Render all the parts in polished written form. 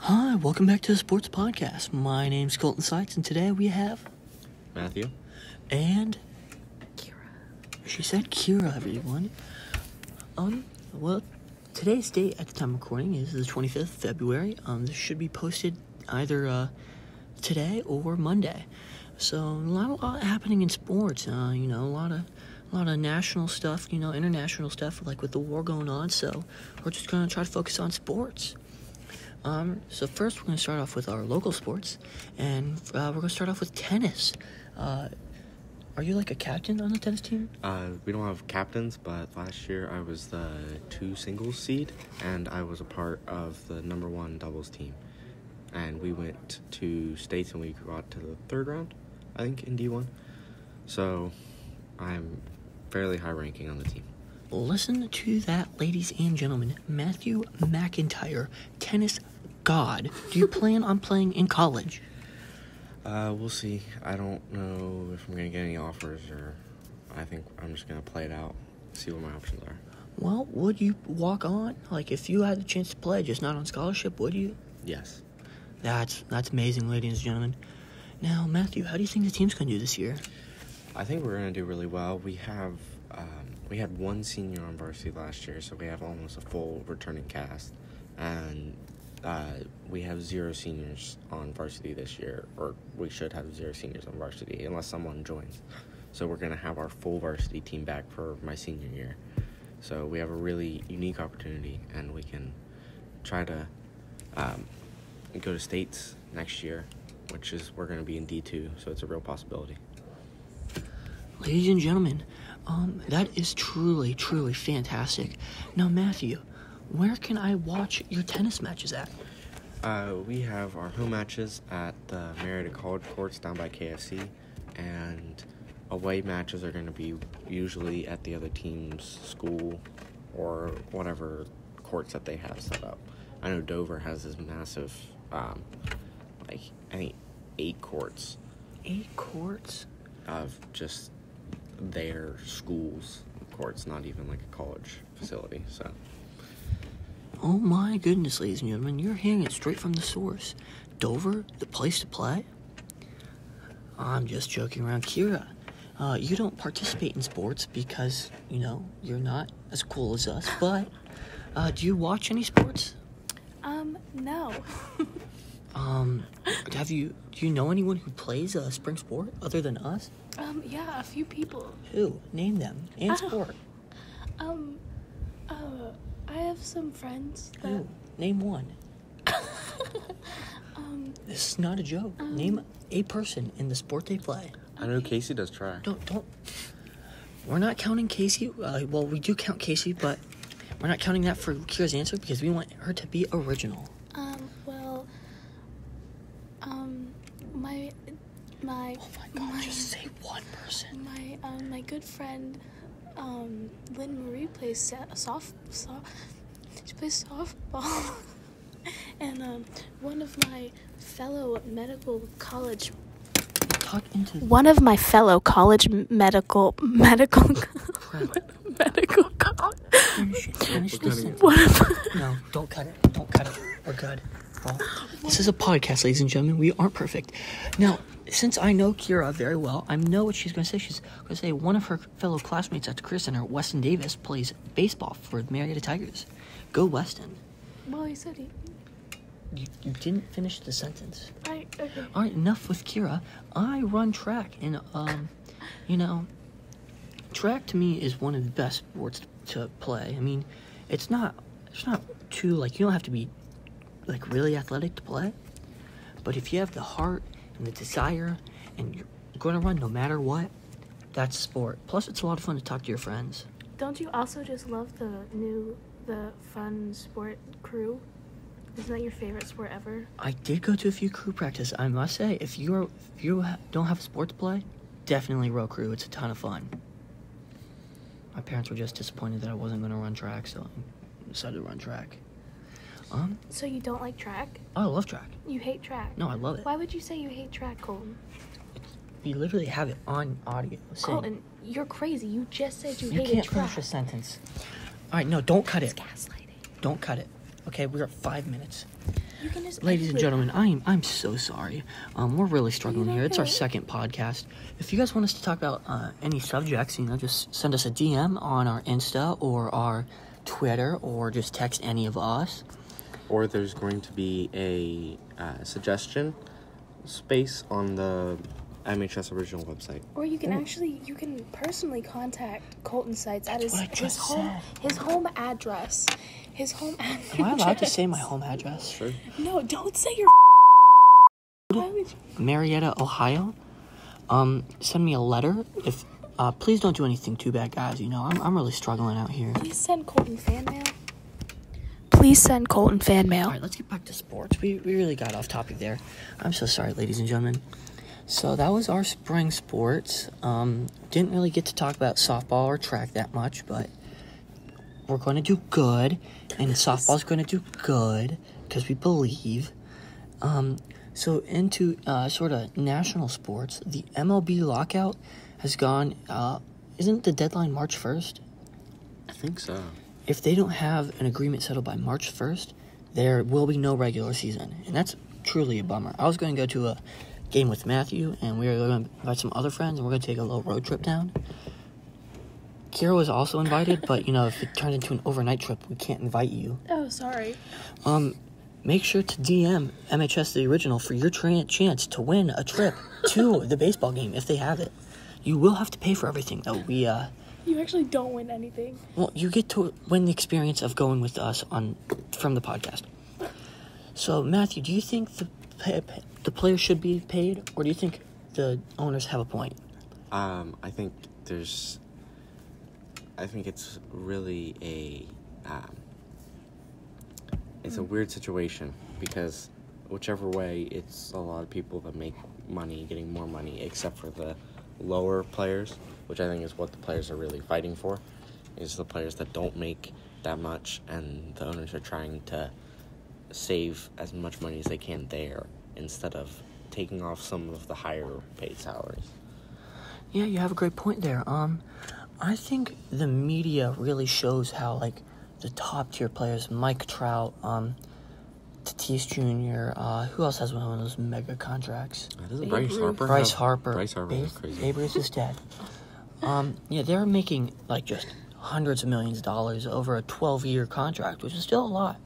Hi, welcome back to the Sports Podcast. My name's Colton Seitz, and today we have... Matthew. And... Kira. She said Kira, everyone. Well, today's date at the time of recording is the 25th of February. This should be posted either today or Monday. So, a lot happening in sports. A lot of national stuff, international stuff, like with the war going on. So, we're just going to try to focus on sports. So first we're going to start off with our local sports, and we're going to start off with tennis. Are you like a captain on the tennis team? We don't have captains, but last year I was the 2 singles seed, and I was a part of the number 1 doubles team. And we went to states, and we got to the 3rd round, I think, in D1. So I'm fairly high ranking on the team. Listen to that, ladies and gentlemen. Matthew McIntyre, tennis god. Do you plan on playing in college? We'll see. I don't know if I'm going to get any offers, or I think I'm just going to play it out, see what my options are. Well, would you walk on? Like, if you had the chance to play, just not on scholarship, would you? Yes. That's amazing, ladies and gentlemen. Now, Matthew, how do you think the team's going to do this year? I think we're going to do really well. We had 1 senior on varsity last year, so we have almost a full returning cast. And we have 0 seniors on varsity this year, or we should have 0 seniors on varsity unless someone joins. So we're going to have our full varsity team back for my senior year. So we have a really unique opportunity, and we can try to go to states next year, which is we're going to be in D2, so it's a real possibility. Ladies and gentlemen, that is truly, truly fantastic. Now, Matthew, where can I watch your tennis matches at? We have our home matches at the Merida College courts down by KFC, and away matches are going to be usually at the other team's school or whatever courts that they have set up. I know Dover has this massive, I think 8 courts. 8 courts? Of just their school's courts, not even like a college facility, so... Oh my goodness, ladies and gentlemen, you're hearing it straight from the source. Dover, the place to play? I'm just joking around. Kira, you don't participate in sports because, you're not as cool as us, but do you watch any sports? No. Do you know anyone who plays a spring sport other than us? Yeah, a few people. Who? Name them. And sport. I have some friends that... Who? Name one. This is not a joke. Name a person in the sport they play. I know Casey does track. Don't. We're not counting Casey. Well, we do count Casey, but we're not counting that for Kira's answer because we want her to be original. My oh my God! Just say one person. My good friend, Lynn Marie plays she plays softball, and one of my fellow medical college. Talk into. One of my fellow college medical. Medical college. Finish this. No, don't cut it. We're good. Well, this is a podcast, ladies and gentlemen. We aren't perfect. Now, since I know Kira very well, I know what she's going to say. She's going to say one of her fellow classmates at the Career Center, Weston Davis, plays baseball for the Marietta Tigers. Go, Weston. Well, he said he... You didn't finish the sentence. Okay. All right, enough with Kira. I run track, and, track to me is one of the best sports to play. I mean, it's not too, you don't have to be, really athletic to play. But if you have the heart and the desire, and you're going to run no matter what, that's sport. Plus, it's a lot of fun to talk to your friends. Don't you also just love the fun sport crew? Isn't that your favorite sport ever? I did go to a few crew practice. I must say, if you don't have a sport to play, definitely row crew. It's a ton of fun. My parents were just disappointed that I wasn't going to run track, so I decided to run track. So you don't like track? Oh, I love track. You hate track? No, I love it. Why would you say you hate track, Colton? You literally have it on audio. Colton, you're crazy. You just said you hated track. You can't finish a sentence. All right, no, don't cut it. It's gaslighting. Don't cut it. Okay, we're at 5 minutes. You can just Ladies and edit gentlemen, I'm so sorry. We're really struggling here. It's our second podcast. If you guys want us to talk about any subjects, just send us a DM on our Insta or our Twitter, or just text any of us. Or there's going to be a suggestion space on the MHS original website. Or you can you can personally contact Colton Seitz at his home address. His home address. Am I allowed to say my home address? Sure. No, don't say your Marietta, Ohio. Send me a letter. If please don't do anything too bad, guys. I'm really struggling out here. Please send Colton fan mail. Please send Colton fan mail. All right, let's get back to sports. We really got off topic there. I'm so sorry, ladies and gentlemen. So that was our spring sports. Didn't really get to talk about softball or track that much, but we're going to do good, and softball's going to do good because we believe. So into sort of national sports, the MLB Lockout has gone. Isn't the deadline March 1st? I think so. If they don't have an agreement settled by March 1st, there will be no regular season, and that's truly a bummer. I was going to go to a game with Matthew, and we were going to invite some other friends, and we're going to take a little road trip down. Kira was also invited, but, if it turns into an overnight trip, we can't invite you. Oh, sorry. Make sure to DM MHS The Original for your chance to win a trip to the baseball game if they have it. You will have to pay for everything, though. You actually don't win anything. Well, you get to win the experience of going with us from the podcast. So, Matthew, do you think the players should be paid, or do you think the owners have a point? I think it's really it's a weird situation, because whichever way, it's a lot of people that make money getting more money, except for the lower players, which I think is what the players are really fighting for, is the players that don't make that much, and the owners are trying to save as much money as they can there instead of taking off some of the higher paid salaries. Yeah, you have a great point there. I think the media really shows how, the top tier players, Mike Trout, Tatis Jr., who else has one of those mega contracts? Bryce Harper. Bryce Harper. Bryce Harper is crazy. Babe Ruth is dead. They're making, just hundreds of millions of dollars over a 12-year contract, which is still a lot.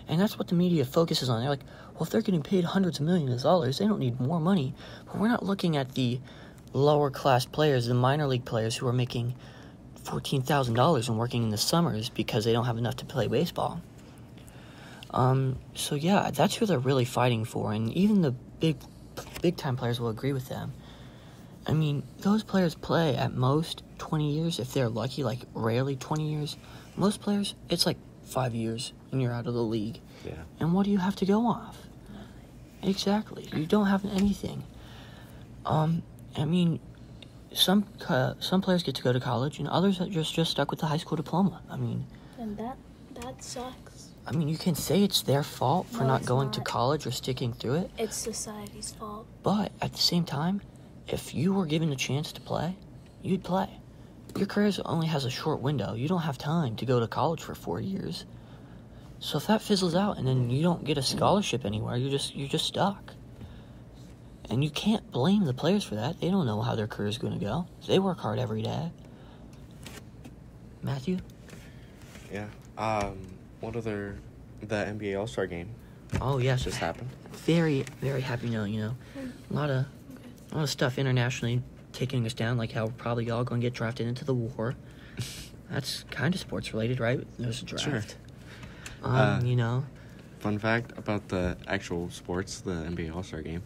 And that's what the media focuses on. They're like, well, if they're getting paid hundreds of millions of dollars, they don't need more money. But we're not looking at the lower-class players, the minor league players who are making $14,000 and working in the summers because they don't have enough to play baseball. So, yeah, that's who they're really fighting for. And even the big-time players will agree with them. I mean, those players play at most 20 years, if they're lucky, rarely 20 years. Most players, it's 5 years and you're out of the league. Yeah. And what do you have to go off? Exactly. You don't have anything. I mean, some players get to go to college, and others are just stuck with the high school diploma. I mean... And that sucks. I mean, you can say it's their fault for not going to college or sticking through it. It's society's fault. But, at the same time, if you were given a chance to play, you'd play. Your career only has a short window. You don't have time to go to college for 4 years. So if that fizzles out and then you don't get a scholarship anywhere, you're just stuck. And you can't blame the players for that. They don't know how their career is going to go. They work hard every day. Matthew? Yeah. The NBA All-Star game. Oh, yes. Just happened. Very, very happy knowing, A lot of stuff internationally taking us down, like how we're probably all going to get drafted into the war. That's kind of sports related, right? There's a draft. Sure. Fun fact about the actual sports, the NBA All-Star game.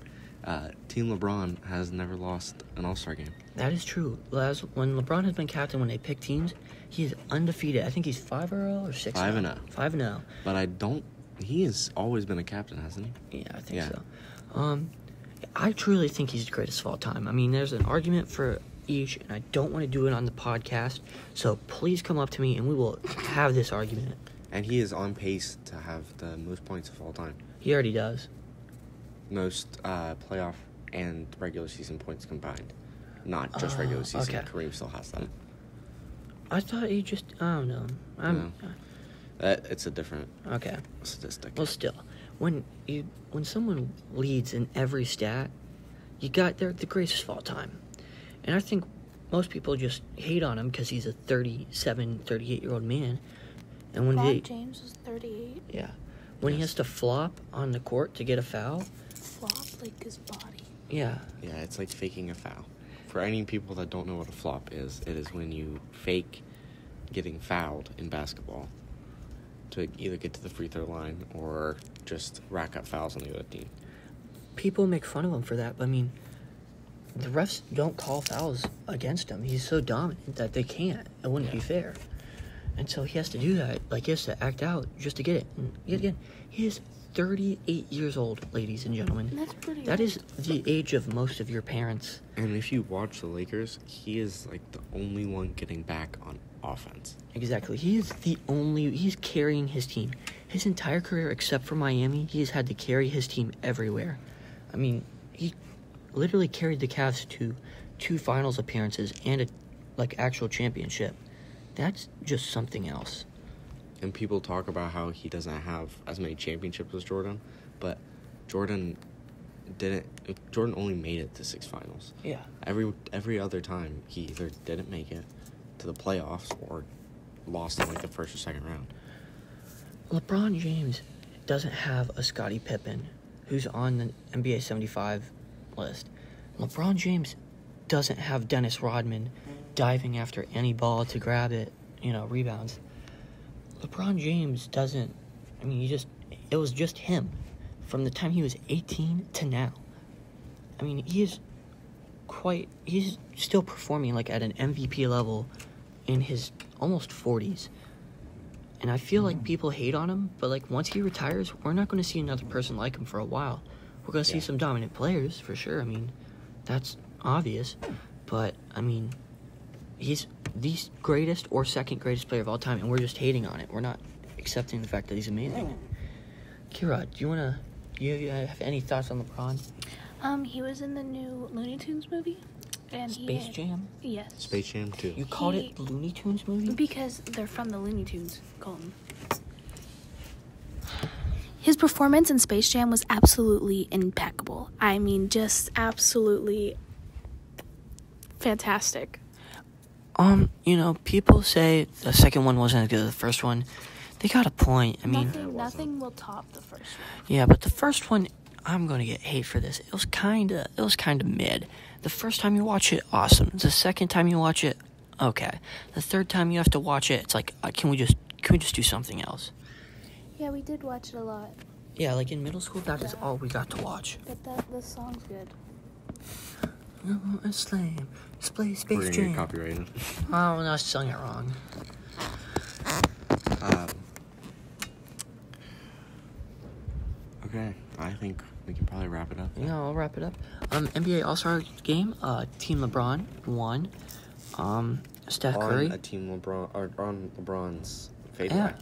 Team LeBron has never lost an All-Star game. That is true. When LeBron has been captain, when they pick teams, he is undefeated. I think he's 5-0 or 6-0. 5-0. 5-0. But he has always been a captain, hasn't he? Yeah, I think so. I truly think he's the greatest of all time. I mean, there's an argument for each, and I don't want to do it on the podcast, so please come up to me and we will have this argument. And he is on pace to have the most points of all time. He already does. Most playoff and regular season points combined. Not just regular season. Okay. Kareem still has them. I thought he just... I don't know. No. It's a different Okay. statistic. Well, still. when someone leads in every stat, they're the greatest of all time. And I think most people just hate on him because he's a 37, 38-year-old man. And when LeBron James is 38. Yeah. When he has to flop on the court to get a foul. Flop like his body. Yeah. Yeah, it's like faking a foul. For any people that don't know what a flop is, it is when you fake getting fouled in basketball to either get to the free throw line or just rack up fouls on the other team. People make fun of him for that, but I mean, the refs don't call fouls against him. He's so dominant that they can't. It wouldn't be fair. And so he has to do that. Like, he has to act out just to get it. And yet again, he is 38 years old, ladies and gentlemen. That's pretty That old. is the age of most of your parents. And if you watch the Lakers, he is like the only one getting back on offense. Exactly. He's carrying his team. His entire career, except for Miami, he's had to carry his team everywhere. I mean, he literally carried the Cavs to 2 finals appearances and a actual championship. That's just something else. And people talk about how he doesn't have as many championships as Jordan, but Jordan only made it to 6 finals. Yeah. Every other time he either didn't make it to the playoffs or lost in like the first or second round. LeBron James doesn't have a Scottie Pippen who's on the NBA 75 list. LeBron James doesn't have Dennis Rodman diving after any ball to grab it, rebounds. LeBron James doesn't, it was just him from the time he was 18 to now. I mean, he's still performing like at an MVP level in his almost 40s. And I feel like people hate on him, but like once he retires, we're not going to see another person like him for a while. We're going to see some dominant players for sure. I mean, that's obvious. But I mean, he's the greatest or second greatest player of all time, and we're just hating on it. We're not accepting the fact that he's amazing. Kira, do you have any thoughts on LeBron? He was in the new Looney Tunes movie. And Space Jam? Yes. Space Jam 2. You called it Looney Tunes movie? Because they're from the Looney Tunes, Colton. His performance in Space Jam was absolutely impeccable. I mean, just absolutely fantastic. People say the second one wasn't as good as the first one. They got a point. I mean, nothing will top the first one. Yeah, but the first one, I'm gonna get hate for this. It was kinda mid. The first time you watch it, awesome. The second time you watch it, okay. The third time you have to watch it, it's like, can we just do something else? Yeah, we did watch it a lot. Yeah, like in middle school, that is all we got to watch. But the song's good. Slam. Space We're gonna Jam. get copyrighted. Oh, no, I sung it wrong. Okay, I think we can probably wrap it up. Yeah, I'll wrap it up. NBA All-Star game, Team LeBron won. Steph Curry. On a team LeBron, or on LeBron's favorite. Yeah,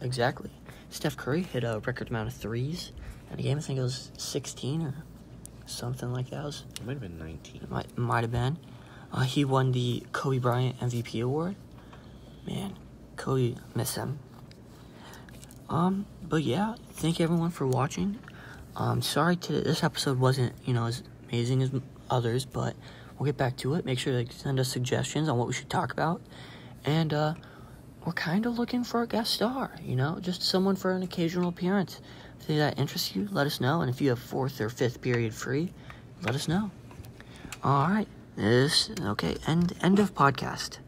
exactly. Steph Curry hit a record amount of threes in the game. I think it was 16 or something like that. It might have been 19. It might have been. He won the Kobe Bryant MVP award. Man, Kobe, miss him. But yeah, thank you everyone for watching. Sorry this episode wasn't, as amazing as others, but we'll get back to it. Make sure to send us suggestions on what we should talk about. And, we're kind of looking for a guest star, just someone for an occasional appearance. If that interests you, let us know. And if you have 4th or 5th period free, let us know. All right. End of podcast.